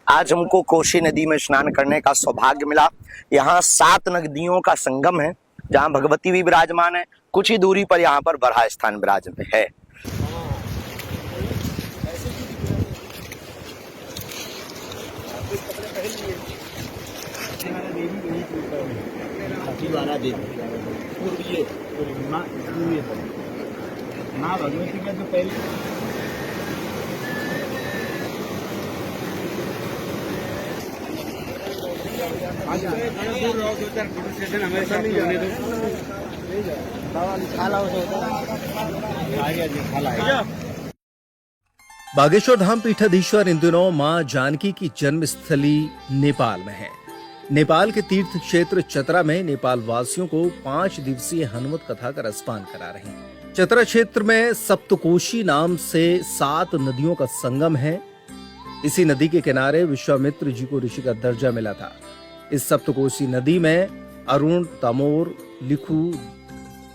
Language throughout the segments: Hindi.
आज हमको कोसी नदी में स्नान करने का सौभाग्य मिला। यहाँ 7 नदियों का संगम है, जहाँ भगवती भी विराजमान है। कुछ ही दूरी पर यहाँ पर बरहा स्थान विराजमान है। माँ भगवती का जो पहले बागेश्वर धाम पीठाधीश्वर इन दिनों मां जानकी की जन्मस्थली नेपाल में है। नेपाल के तीर्थ क्षेत्र चतरा में नेपाल वासियों को 5 दिवसीय हनुमत कथा का रसपान करा रहे हैं। चतरा क्षेत्र में सप्तकोशी नाम से 7 नदियों का संगम है। इसी नदी के किनारे विश्वामित्र जी को ऋषि का दर्जा मिला था। इस सप्तकोशी नदी में अरुण, तमोर, लिखू,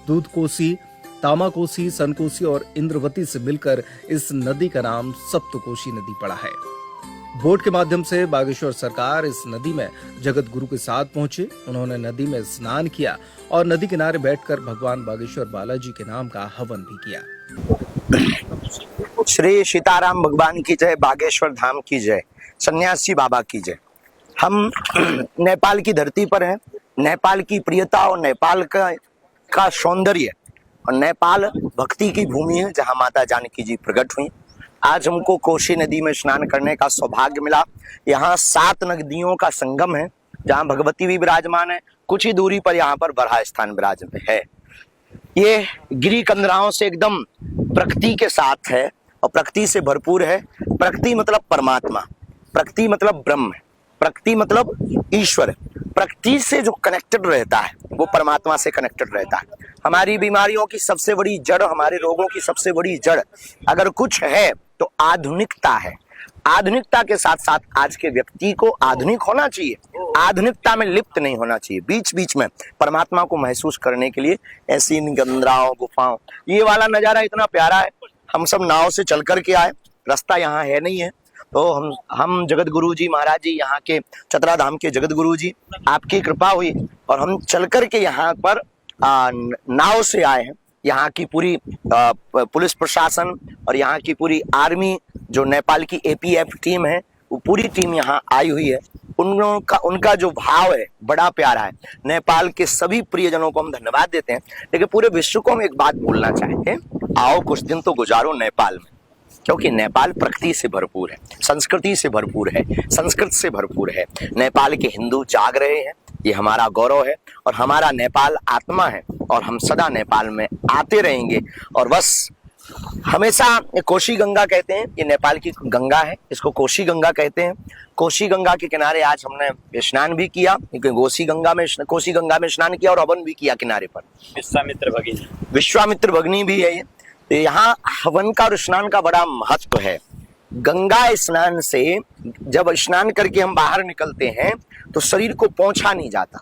दूधकोशी, तामाकोशी, सनकोशी और इंद्रवती से मिलकर इस नदी का नाम सप्तकोशी नदी पड़ा है। बोट के माध्यम से बागेश्वर सरकार इस नदी में जगत गुरु के साथ पहुंचे। उन्होंने नदी में स्नान किया और नदी किनारे बैठकर भगवान बागेश्वर बालाजी के नाम का हवन भी किया। श्री सीताराम भगवान की जय, बागेश्वर धाम की जय, सन्यासी बाबा की जय। हम नेपाल की धरती पर हैं। नेपाल की प्रियता और नेपाल का सौंदर्य और नेपाल भक्ति की भूमि है, जहां माता जानकी जी प्रकट हुई। आज हमको कोसी नदी में स्नान करने का सौभाग्य मिला। यहाँ 7 नदियों का संगम है, जहाँ भगवती भी विराजमान है। कुछ ही दूरी पर यहाँ पर बरहा स्थान विराजमान है। ये गिरी कंदराओं से एकदम प्रकृति के साथ है और प्रकृति से भरपूर है। प्रकृति मतलब परमात्मा, प्रकृति मतलब ब्रह्म, प्रकृति मतलब ईश्वर। प्रकृति से जो कनेक्टेड रहता है वो परमात्मा से कनेक्टेड रहता है। हमारी बीमारियों की सबसे बड़ी जड़, हमारे रोगों की सबसे बड़ी जड़ अगर कुछ है तो आधुनिकता है। आधुनिकता के साथ साथ आज के व्यक्ति को आधुनिक होना चाहिए, आधुनिकता में लिप्त नहीं होना चाहिए। बीच बीच में परमात्मा को महसूस करने के लिए ऐसी गंदराओं, गुफाओं, ये वाला नजारा इतना प्यारा है। हम सब नाव से चल करके आए, रास्ता यहाँ है नहीं है, तो हम जगत गुरु जी महाराज जी, यहाँ के चतरा धाम के जगत गुरु जी, आपकी कृपा हुई और हम चल करके यहाँ पर नाव से आए हैं। यहाँ की पूरी पुलिस प्रशासन और यहाँ की पूरी आर्मी, जो नेपाल की APF टीम है, वो पूरी टीम यहाँ आई हुई है। उनका जो भाव है बड़ा प्यारा है। नेपाल के सभी प्रियजनों को हम धन्यवाद देते हैं। लेकिन पूरे विश्व को हम एक बात बोलना चाहते हैं, आओ कुछ दिन तो गुजारो नेपाल में, क्योंकि नेपाल प्रकृति से भरपूर है, संस्कृति से भरपूर है, संस्कृत से भरपूर है। नेपाल के हिंदू जाग रहे हैं, ये हमारा गौरव है और हमारा नेपाल आत्मा है और हम सदा नेपाल में आते रहेंगे। और बस हमेशा कोशी गंगा कहते हैं, ये नेपाल की गंगा है, इसको कोशी गंगा कहते हैं। कोशी गंगा के किनारे आज हमने स्नान भी किया, कोशी गंगा में स्नान किया और हवन भी किया किनारे पर। विश्वामित्र भगनी भी है ये। तो यहाँ हवन का और स्नान का बड़ा महत्व है। गंगा स्नान से जब स्नान करके हम बाहर निकलते हैं तो शरीर को पोंछा नहीं जाता,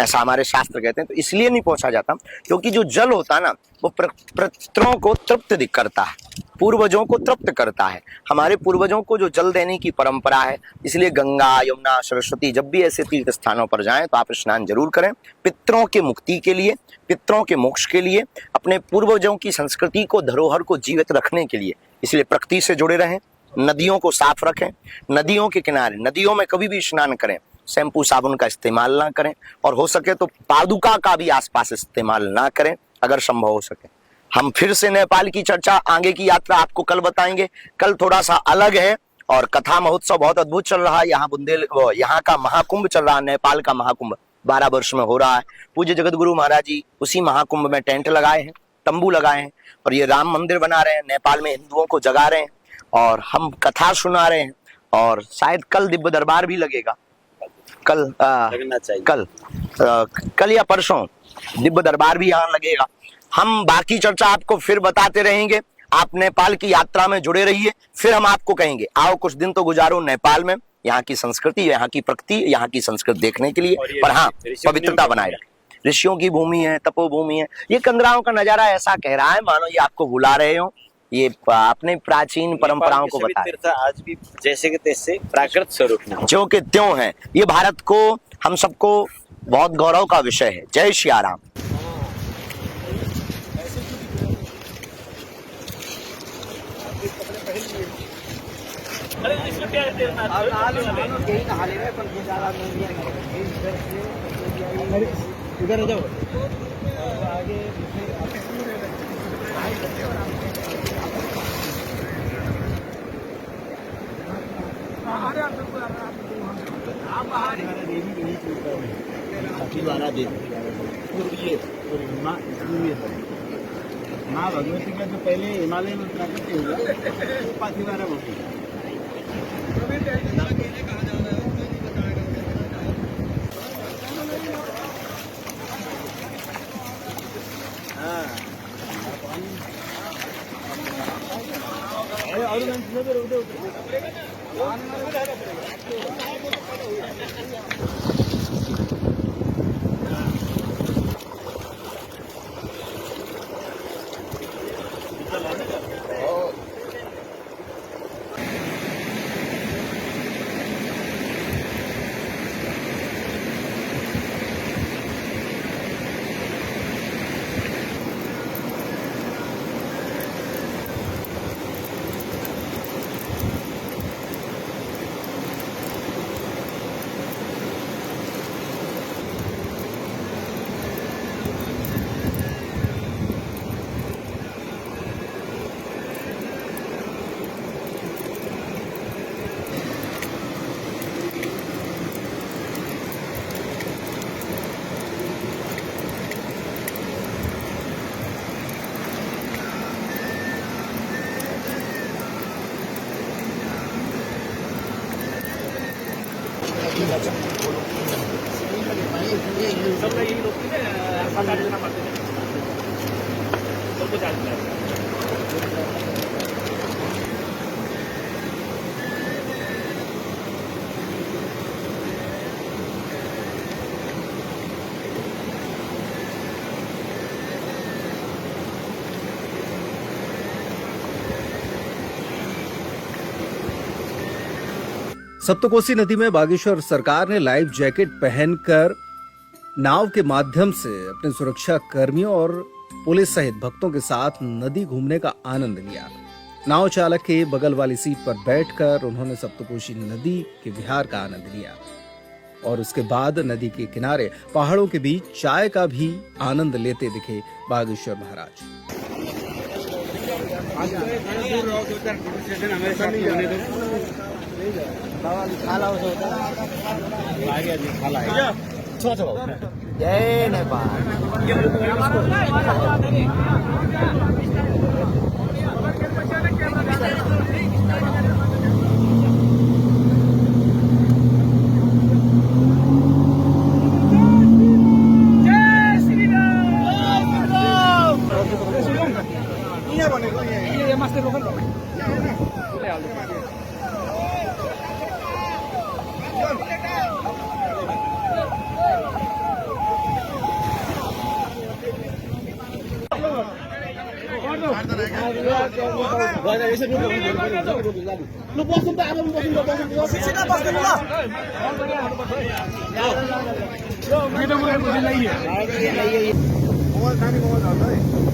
ऐसा हमारे शास्त्र कहते हैं। तो इसलिए नहीं पोंछा जाता क्योंकि जो जल होता है ना, वो पितरों को तृप्त करता है, पूर्वजों को तृप्त करता है। हमारे पूर्वजों को जो जल देने की परंपरा है, इसलिए गंगा, यमुना, सरस्वती, जब भी ऐसे तीर्थ स्थानों पर जाएं तो आप स्नान जरूर करें। पितरों के मुक्ति के लिए, पितरों के मोक्ष के लिए, अपने पूर्वजों की संस्कृति को, धरोहर को जीवित रखने के लिए। इसलिए प्रकृति से जुड़े रहें, नदियों को साफ रखें, नदियों के किनारे, नदियों में कभी भी स्नान करें, शैम्पू साबुन का इस्तेमाल ना करें और हो सके तो पादुका का भी आसपास इस्तेमाल ना करें अगर संभव हो सके। हम फिर से नेपाल की चर्चा, आगे की यात्रा आपको कल बताएंगे। कल थोड़ा सा अलग है और कथा महोत्सव बहुत अद्भुत चल रहा है। यहाँ का महाकुंभ चल रहा है, नेपाल का महाकुंभ 12 वर्ष में हो रहा है। पूज्य जगत गुरु महाराज जी उसी महाकुंभ में टेंट लगाए हैं, तंबू लगाए हैं और ये राम मंदिर बना रहे हैं, नेपाल में हिंदुओं को जगा रहे हैं और हम कथा सुना रहे हैं। और शायद कल दिव्य दरबार भी लगेगा, कल या परसों दिव्य दरबार भी यहाँ लगेगा। हम बाकी चर्चा आपको फिर बताते रहेंगे। आप नेपाल की यात्रा में जुड़े रहिए, फिर हम आपको कहेंगे आओ कुछ दिन तो गुजारो नेपाल में, यहाँ की संस्कृति, यहाँ की प्रकृति, यहाँ की संस्कृति देखने के लिए। पर हाँ, पवित्रता बनाए रखें। ऋषियों की भूमि है, तपोभूमि है। ये कंदराओं का नजारा ऐसा कह रहा है मानो ये आपको बुला रहे हो। ये अपने प्राचीन परंपराओं को नेपाल के सभी बता तीर्थ आज भी जैसे के तैसे प्राकृत स्वरूप में हैं। जो कि त्यों है। ये भारत को, हम सबको बहुत गौरव का विषय है। जय श्री राम। इधर जाओ। माँ भगवती का जो पहले हिमालय में प्राकट हुआ पाथिवारा भूमि। सप्तकोसी नदी में बागेश्वर सरकार ने लाइफ जैकेट पहनकर नाव के माध्यम से अपने सुरक्षा कर्मियों और पुलिस सहित भक्तों के साथ नदी घूमने का आनंद लिया। नाव चालक के बगल वाली सीट पर बैठकर उन्होंने सप्तकोसी नदी के विहार का आनंद लिया और उसके बाद नदी के किनारे पहाड़ों के बीच चाय का भी आनंद लेते दिखे बागेश्वर महाराज। जय नेपाल। मोबाइल